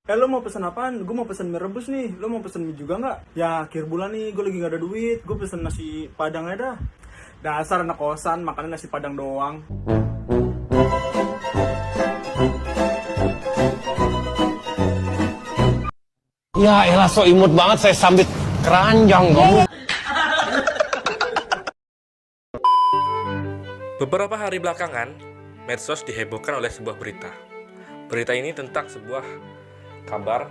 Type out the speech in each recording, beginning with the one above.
Lo mau pesen apaan? Gue mau pesen mie rebus nih. Lo mau pesen mie juga nggak? Ya akhir bulan nih gue lagi gak ada duit. Gue pesen nasi padang aja dah. Dasar anak kosan makannya nasi padang doang. Ya elah so imut banget saya sambit keranjang kamu. Beberapa hari belakangan, medsos dihebohkan oleh sebuah berita. Berita ini tentang sebuah kabar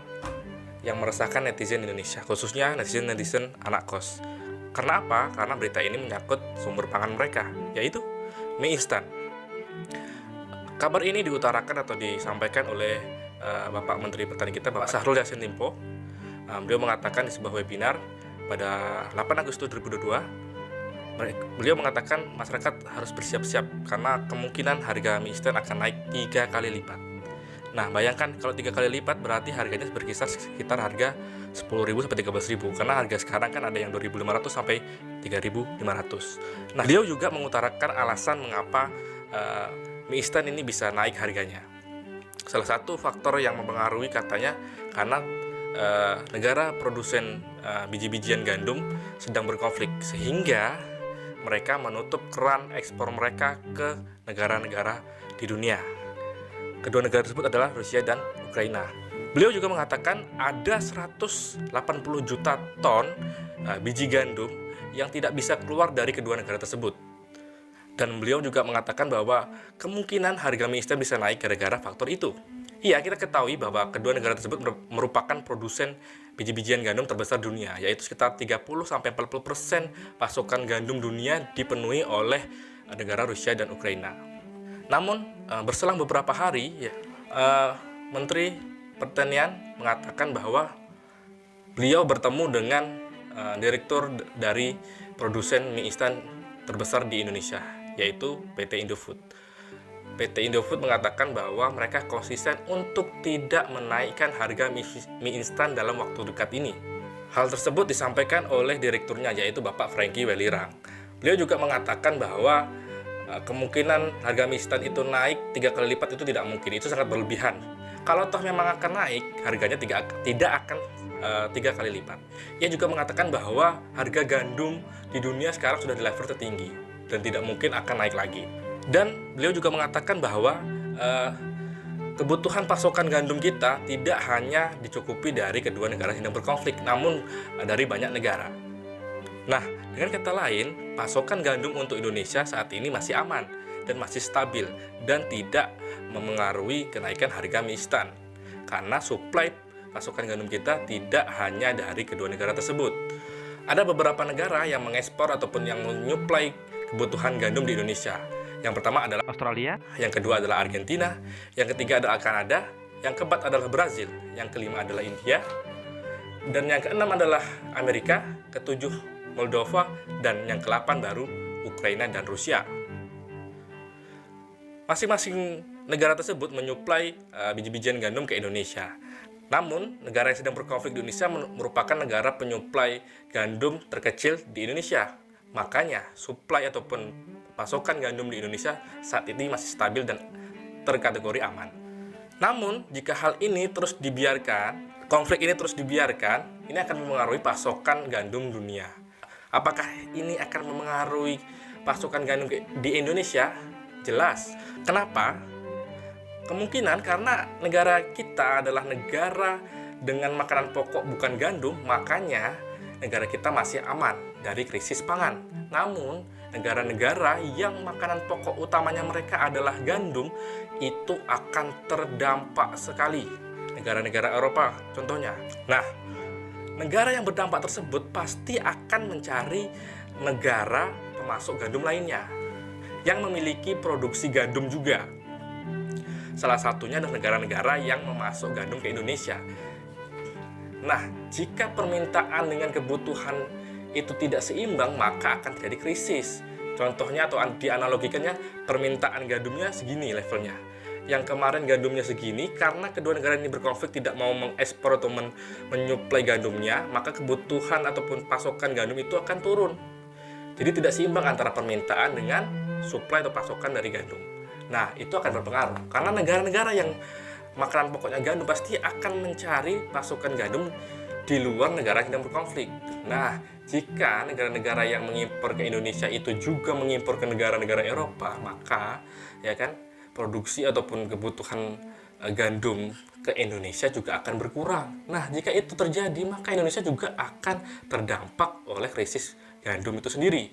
yang meresahkan netizen Indonesia, khususnya netizen anak kos. Karena apa? Karena berita ini menyangkut sumber pangan mereka, yaitu mie instan. Kabar ini diutarakan atau disampaikan oleh Bapak Menteri Pertanian kita, Bapak Syahrul Yassin Limpo. Beliau mengatakan di sebuah webinar pada 8 Agustus 2022, beliau mengatakan masyarakat harus bersiap-siap karena kemungkinan harga mie instan akan naik 3 kali lipat. Nah, bayangkan kalau 3 kali lipat berarti harganya berkisar sekitar harga 10.000 sampai 13.000, karena harga sekarang kan ada yang 2.500 sampai 3.500. Nah, beliau juga mengutarakan alasan mengapa mie instan ini bisa naik harganya. Salah satu faktor yang mempengaruhi katanya karena negara produsen biji-bijian gandum sedang berkonflik, sehingga mereka menutup keran ekspor mereka ke negara-negara di dunia. Kedua negara tersebut adalah Rusia dan Ukraina. Beliau juga mengatakan ada 180 juta ton biji gandum yang tidak bisa keluar dari kedua negara tersebut. Dan beliau juga mengatakan bahwa kemungkinan harga mie instan bisa naik gara-gara faktor itu. Iya, kita ketahui bahwa kedua negara tersebut merupakan produsen biji-bijian gandum terbesar dunia, yaitu sekitar 30-40% pasokan gandum dunia dipenuhi oleh negara Rusia dan Ukraina. Namun, berselang beberapa hari, Menteri Pertanian mengatakan bahwa beliau bertemu dengan direktur dari produsen mie instan terbesar di Indonesia, yaitu PT Indofood. PT Indofood mengatakan bahwa mereka konsisten untuk tidak menaikkan harga mie instan dalam waktu dekat ini. Hal tersebut disampaikan oleh direkturnya, yaitu Bapak Franky Welirang. Beliau juga mengatakan bahwa kemungkinan harga mie instan itu naik 3 kali lipat itu tidak mungkin, itu sangat berlebihan. Kalau toh memang akan naik, harganya tidak akan 3 kali lipat. Ia juga mengatakan bahwa harga gandum di dunia sekarang sudah di level tertinggi dan tidak mungkin akan naik lagi. Dan beliau juga mengatakan bahwa kebutuhan pasokan gandum kita tidak hanya dicukupi dari kedua negara yang sedang berkonflik, namun dari banyak negara. Nah, dengan kata lain, pasokan gandum untuk Indonesia saat ini masih aman dan masih stabil dan tidak memengaruhi kenaikan harga mie instan. Karena suplai pasokan gandum kita tidak hanya dari kedua negara tersebut. Ada beberapa negara yang mengekspor ataupun yang menyuplai kebutuhan gandum di Indonesia. Yang pertama adalah Australia, yang kedua adalah Argentina, yang ketiga adalah Kanada, yang keempat adalah Brazil, yang kelima adalah India, dan yang keenam adalah Amerika, ketujuh Moldova, dan yang ke-8 baru Ukraina dan Rusia. Masing-masing negara tersebut menyuplai biji-bijian gandum ke Indonesia. Namun, negara yang sedang berkonflik di Indonesia merupakan negara penyuplai gandum terkecil di Indonesia. Makanya, suplai ataupun pasokan gandum di Indonesia saat ini masih stabil dan terkategori aman. Namun, jika hal ini terus dibiarkan, konflik ini terus dibiarkan, ini akan mempengaruhi pasokan gandum dunia. Apakah ini akan mempengaruhi pasokan gandum di Indonesia? Jelas. Kenapa? Kemungkinan karena negara kita adalah negara dengan makanan pokok bukan gandum, makanya negara kita masih aman dari krisis pangan. Namun, negara-negara yang makanan pokok utamanya mereka adalah gandum, itu akan terdampak sekali. Negara-negara Eropa contohnya. Nah, negara yang berdampak tersebut pasti akan mencari negara pemasok gandum lainnya yang memiliki produksi gandum juga. Salah satunya adalah negara-negara yang memasok gandum ke Indonesia. Nah, jika permintaan dengan kebutuhan itu tidak seimbang, maka akan terjadi krisis. Contohnya atau dianalogikannya, permintaan gandumnya segini levelnya. Yang kemarin gandumnya segini, karena kedua negara ini berkonflik tidak mau mengekspor atau menyuplai gandumnya, maka kebutuhan ataupun pasokan gandum itu akan turun. Jadi tidak seimbang antara permintaan dengan suplai atau pasokan dari gandum. Nah, itu akan berpengaruh. Karena negara-negara yang makanan pokoknya gandum, pasti akan mencari pasokan gandum di luar negara yang sedang berkonflik. Nah, jika negara-negara yang mengimpor ke Indonesia itu juga mengimpor ke negara-negara Eropa, maka ya kan produksi ataupun kebutuhan gandum ke Indonesia juga akan berkurang. Nah, jika itu terjadi, maka Indonesia juga akan terdampak oleh krisis gandum itu sendiri.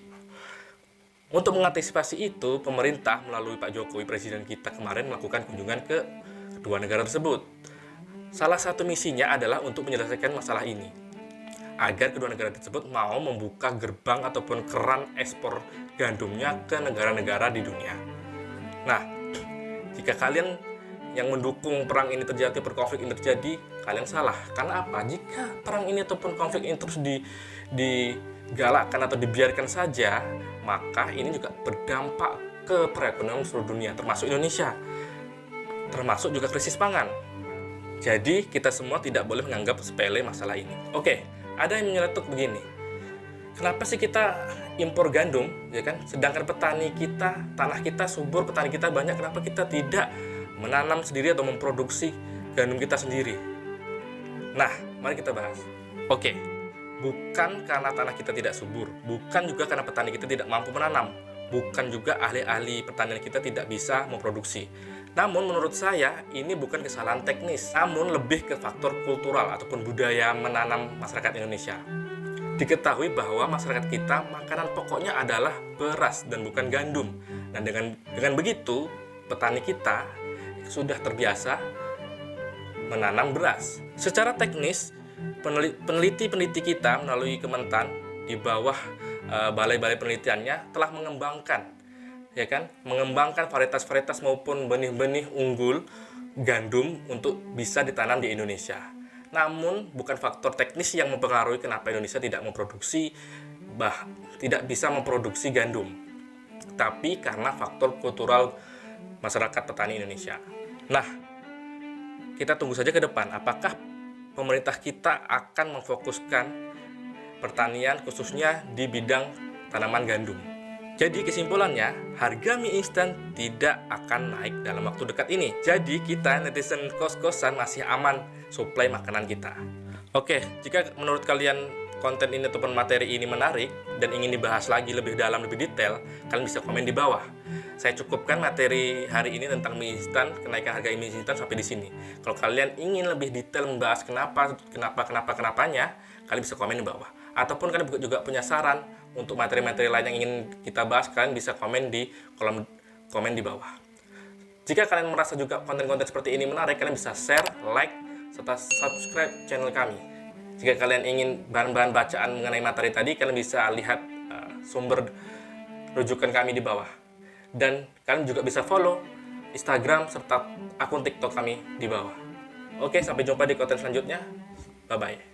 Untuk mengantisipasi itu, pemerintah melalui Pak Jokowi, presiden kita kemarin melakukan kunjungan ke kedua negara tersebut. Salah satu misinya adalah untuk menyelesaikan masalah ini, agar kedua negara tersebut mau membuka gerbang ataupun keran ekspor gandumnya ke negara-negara di dunia. Nah, jika kalian yang mendukung perang ini terjadi, perkonflik ini terjadi, kalian salah. Karena apa? Jika perang ini ataupun konflik ini terus digalakkan atau dibiarkan saja, maka ini juga berdampak ke perekonomian seluruh dunia, termasuk Indonesia, termasuk juga krisis pangan. Jadi kita semua tidak boleh menganggap sepele masalah ini. Oke, ada yang menyeletuk begini, kenapa sih kita impor gandum, ya kan? Sedangkan petani kita, tanah kita subur, petani kita banyak, kenapa kita tidak menanam sendiri atau memproduksi gandum kita sendiri? Nah, mari kita bahas. Oke, bukan karena tanah kita tidak subur, bukan juga karena petani kita tidak mampu menanam, bukan juga ahli-ahli pertanian kita tidak bisa memproduksi. Namun menurut saya ini bukan kesalahan teknis, namun lebih ke faktor kultural ataupun budaya menanam masyarakat Indonesia. Diketahui bahwa masyarakat kita makanan pokoknya adalah beras dan bukan gandum. Dan dengan begitu, petani kita sudah terbiasa menanam beras. Secara teknis, peneliti-peneliti kita melalui Kementan di bawah balai-balai penelitiannya telah mengembangkan varietas-varietas maupun benih-benih unggul gandum untuk bisa ditanam di Indonesia. Namun bukan faktor teknis yang mempengaruhi kenapa Indonesia tidak bisa memproduksi gandum, tapi karena faktor kultural masyarakat petani Indonesia. Nah, kita tunggu saja ke depan apakah pemerintah kita akan memfokuskan pertanian khususnya di bidang tanaman gandum. Jadi kesimpulannya, harga mie instan tidak akan naik dalam waktu dekat ini. Jadi kita netizen kos-kosan masih aman suplai makanan kita. Oke, jika menurut kalian konten ini ataupun materi ini menarik dan ingin dibahas lagi lebih dalam, lebih detail, kalian bisa komen di bawah. Saya cukupkan materi hari ini tentang mie instan, kenaikan harga mie instan sampai di sini. Kalau kalian ingin lebih detail membahas kenapanya, kalian bisa komen di bawah. Ataupun kalian juga punya saran untuk materi-materi lain yang ingin kita bahas, kalian bisa komen di kolom komen di bawah. Jika kalian merasa juga konten-konten seperti ini menarik, kalian bisa share, like, serta subscribe channel kami. Jika kalian ingin bahan-bahan bacaan mengenai materi tadi, kalian bisa lihat sumber rujukan kami di bawah. Dan kalian juga bisa follow Instagram serta akun TikTok kami di bawah. Oke, sampai jumpa di konten selanjutnya. Bye-bye.